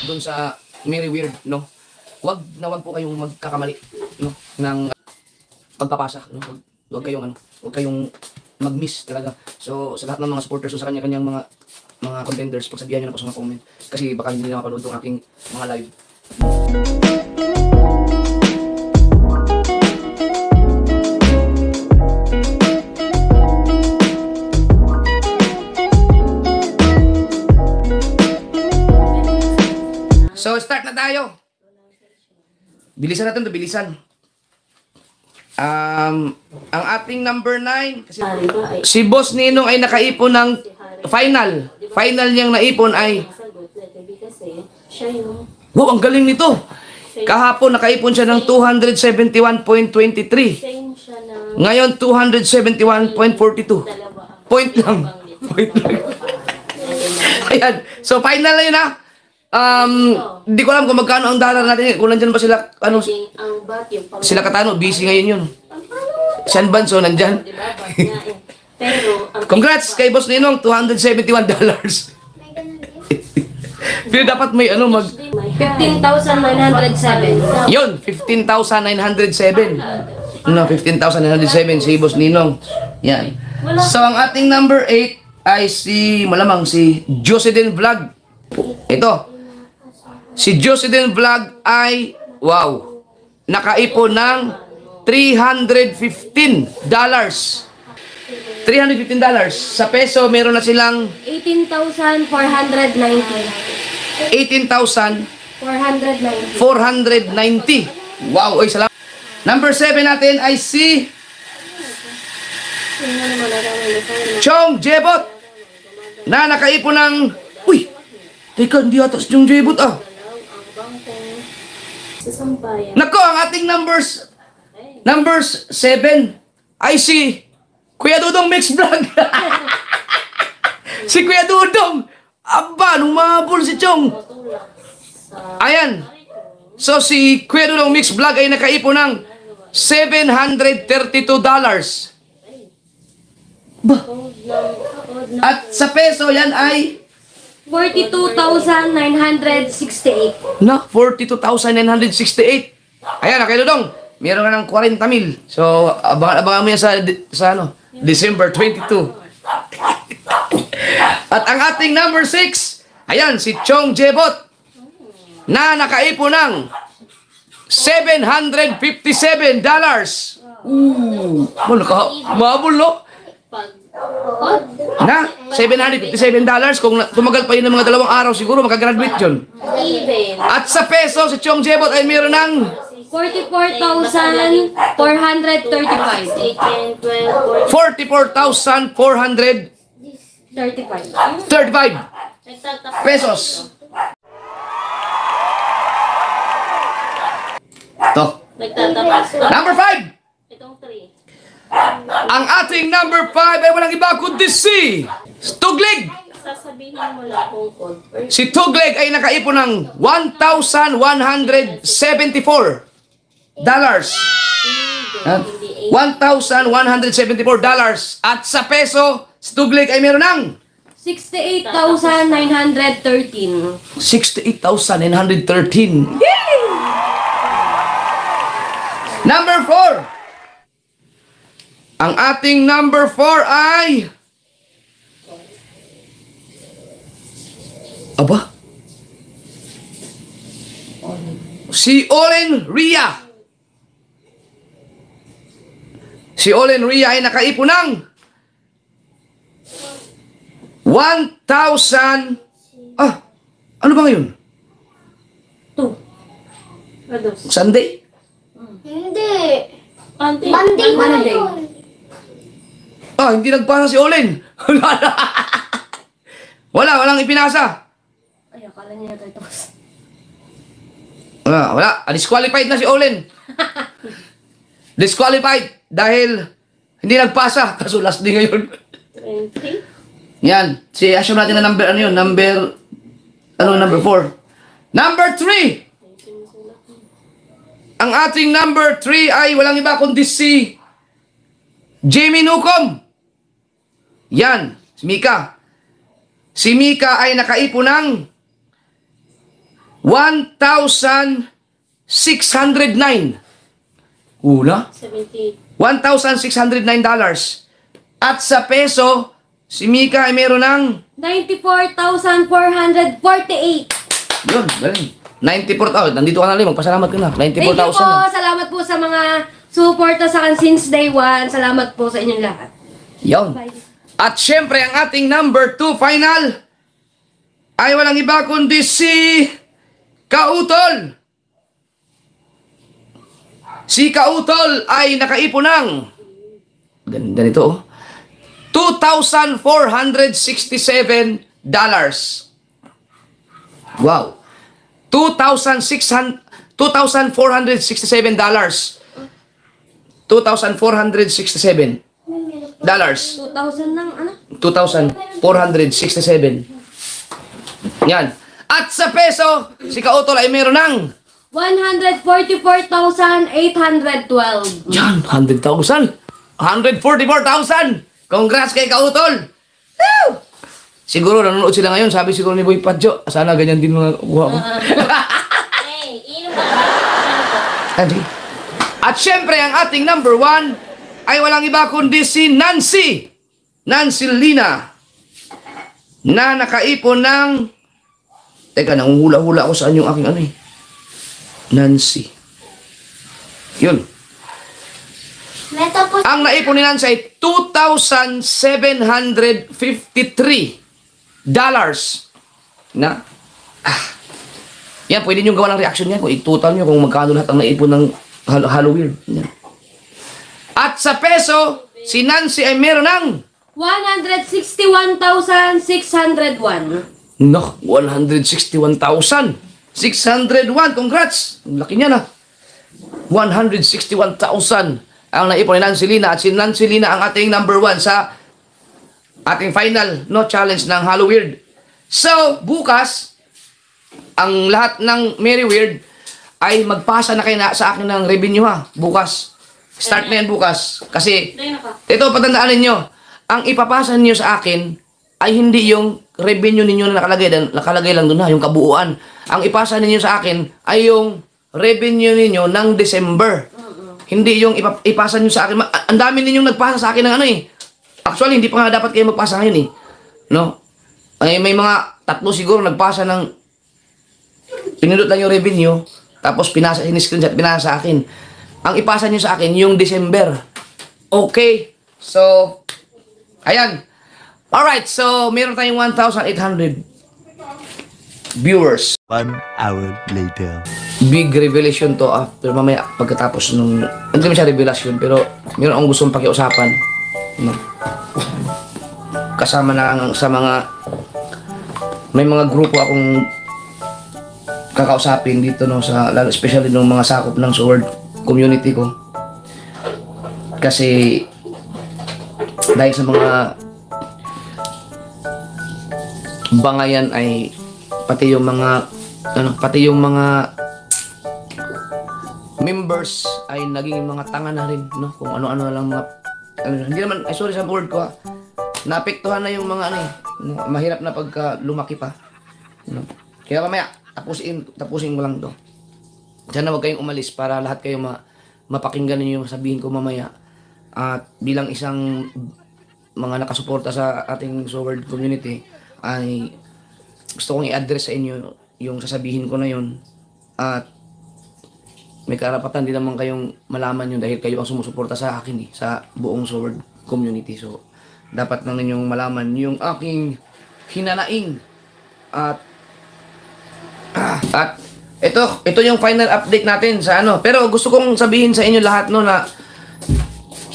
doon sa Mary Weird, no? Wag po kayong magkakamali, no? Ng pagpapasa, no? Wag kayong mag-miss talaga. So, sa lahat ng mga supporters, so sa kanyang mga contenders, pagsabihan nyo na po sa mga comment. Kasi baka hindi na mapanood yung aking mga live. So, start na tayo. Bilisan natin to, bilisan. Ang ating number 9, kasi si Boss Ninong ay nakaipon ng final. Final niyang naipon ay, wow, ang galing nito. Kahapon nakaipon siya ng 271.23. Ngayon 271.42. Point lang. Ayan. So final na yun ha. Di ko alam kung magkano ang dollar natin. Kung nandyan ba sila, sila Katano, busy ngayon yun. San Banso, nandyan. Congrats kay Boss Ninong, $271. Pero dapat may 15,907. Yun, 15,907. No, 15,907 si Boss Ninong. Yan. So, ang ating number 8 ay malamang si Jocelyn Vlog. Ito. Si Jocelyn Vlog ay, wow, nakaipon ng $315. $315. Sa peso, meron na silang 18,490. 18,490. Wow, ay salamat. Number 7 natin ay si Chong Jebot na nakaipon ng, uy, teka, hindi ata si Chong Jebot ah. Nako, ang ating numbers 7 ay si Kuya Dudong Mix Vlog. Si Kuya Dudong. Aba, nung mabul si Chong. Ayan. So, si Kuya Dudong Mix Vlog ay nakaipon ng $732. Ba? At sa peso, yan ay 42,968. na, 42,968. Ayan, Kuya Dudong. Meron ka ng 40,000. So, abangan mo yan sa December 22. At ang ating number 6, ayan, si Chong Jebot na nakaipon ng $757. Mabul, no? Na, $757. Kung tumagal pa yun ng mga 2 araw, siguro makagraduate yun. At sa peso, si Chong Jebot ay meron ng 44,435. 44,435 pesos. To. Number 5. Itong 3. Ang ating number 5 ay walang iba kundi si Tuglig. Sasabihin mo lang kung code. Si Tuglig ay nakaipon ng $1,174. $1,174. At sa peso, si Tuglig ay meron ng 68,913. 68,913. Number 4. Ang ating number 4 ay... Aba? Si Olen Ria. Si Olen Ria ay nakaipon ng 1,000... ano ba ngayon? 2. Sunday? Hindi. Monday. Hindi nagpasa si Olen. Walang ipinasa. Ay, akala niya ito. Wala. Disqualified na si Olen. Disqualified dahil hindi nagpasa. Kaso last day ngayon. 20. Yan. Assume natin na number 4. Number 3. Ang ating number 3 ay walang iba kundi si Jamie Nucom. Yan. Si Mika. Si Mika ay nakaipon ng 1,609. Una? 78. $1,609. At sa peso, si Mika ay meron ng 94,448. yun, galing. 94,000. Nandito ka na rin, magpasalamat ka na. Thank you 94,000 po. na. Salamat po sa mga suporta sa akin since day one. Salamat po sa inyong lahat. Yun. Bye. At syempre, ang ating number 2 final ay walang iba kundi si Kautol. Si Kautol ay nakaipon ng ganda nito, oh. $2,467. Wow. $2,467. $2,467. Dollars. 2,000 ng ano? 2,467. Yan. At sa peso, si Kautol ay meron ng 144,812. yan, 100,000. 144,000. Congrats kay Kautol. Woo! Siguro nanonood sila ngayon. Sabi siguro ni Boy Padjo, sana ganyan din mga kuha ko. Hey, inom ka. Andi. At syempre, ang ating number 1 ay walang iba kundi si Nancy. Nancy Lina. Na nakaipon ng teka, nanguhula-hula ako saan yung aking ano eh. Nancy. Yun. Ang naipon ni Nancy ay $2,753. Na? Yan, pwede nyo gawa ng reaction yan. Kung i-total nyo kung magkano lahat ang naipon ng Halloween. Yan. At sa peso, si Nancy ay meron ng 161,601. no, 161,601. Congrats! Ang laki niya na. 161,000 ang naipon ni Nancy Lina. At si Nancy Lina ang ating number 1 sa ating final no challenge ng Halloween. So, bukas, ang lahat ng Merry Weird ay magpasa na kayo na sa akin ng revenue ha. Bukas. Start na yan bukas. Kasi, ito, patandaan ninyo, ang ipapasa ninyo sa akin ay hindi yung revenue ninyo na nakalagay lang doon ha, yung kabuuan. Ang ipasa ninyo sa akin ay yung revenue ninyo ng December. Hindi yung ipasa ninyo sa akin. Ang dami ninyong nagpasa sa akin ng ano eh. Actually, hindi pa nga dapat kayo magpasa ngayon eh. No? Ay, may mga 3 siguro nagpasa ng pinindot lang yung revenue, tapos in-screenshot, pinasa sa akin. Ang ipasa nyo sa akin, yung December. Okay. So, ayan. Alright, so, meron tayong 1,800 viewers. 1 hour later. Big revelation to after mamaya pagkatapos nung, hindi naman siya revelation, pero meron akong gustong pakiusapan. No? Kasama na sa mga, may mga grupo akong kakausapin dito no, sa, especially nung mga sakop ng sword community ko. Kasi dahil sa mga bangayan ay pati yung mga members ay naging mga tanga na rin no, kung ano-ano lang mga hindi naman, ay sorry sa word ko ha, naapektuhan na yung mga ano eh, mahirap na pagka lumaki pa no? Kaya mamaya tapusin ko lang to. Sana wag kayong umalis para lahat kayo mapakinggan niyo yung sabihin ko mamaya. At bilang isang mga nakasuporta sa ating Sword community ay gusto kong i-address sa inyo yung sasabihin ko na yun. At may karapatan din naman kayong malaman yun dahil kayo ang sumusuporta sa akin eh, sa buong Sword community. So dapat lang ninyong malaman yung aking hinanaing. At ito yung final update natin sa ano. Pero gusto kong sabihin sa inyo lahat no na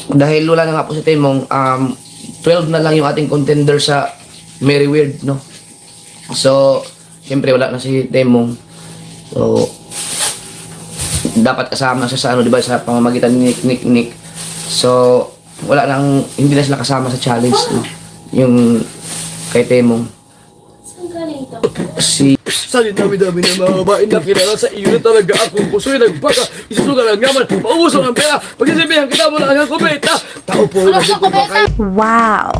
dahil wala na nga po si Temong, 12 na lang yung ating contender sa Merry Weird no. So syempre wala na si Temong. So dapat kasama siya sa ano, di ba, sa pamamagitan ni Nick. So wala nang, hindi na sila kasama sa challenge no? Yung kay Temong. Si Sa dami-dami ng mga babae na kilala sa iyo na talaga akong puso'y nagbaka. Isusugal ang yaman, maubos ang pera. Pagsasabihan kita mo lang ang kubeta. Tao po, nagsikumpa kayo. Wow.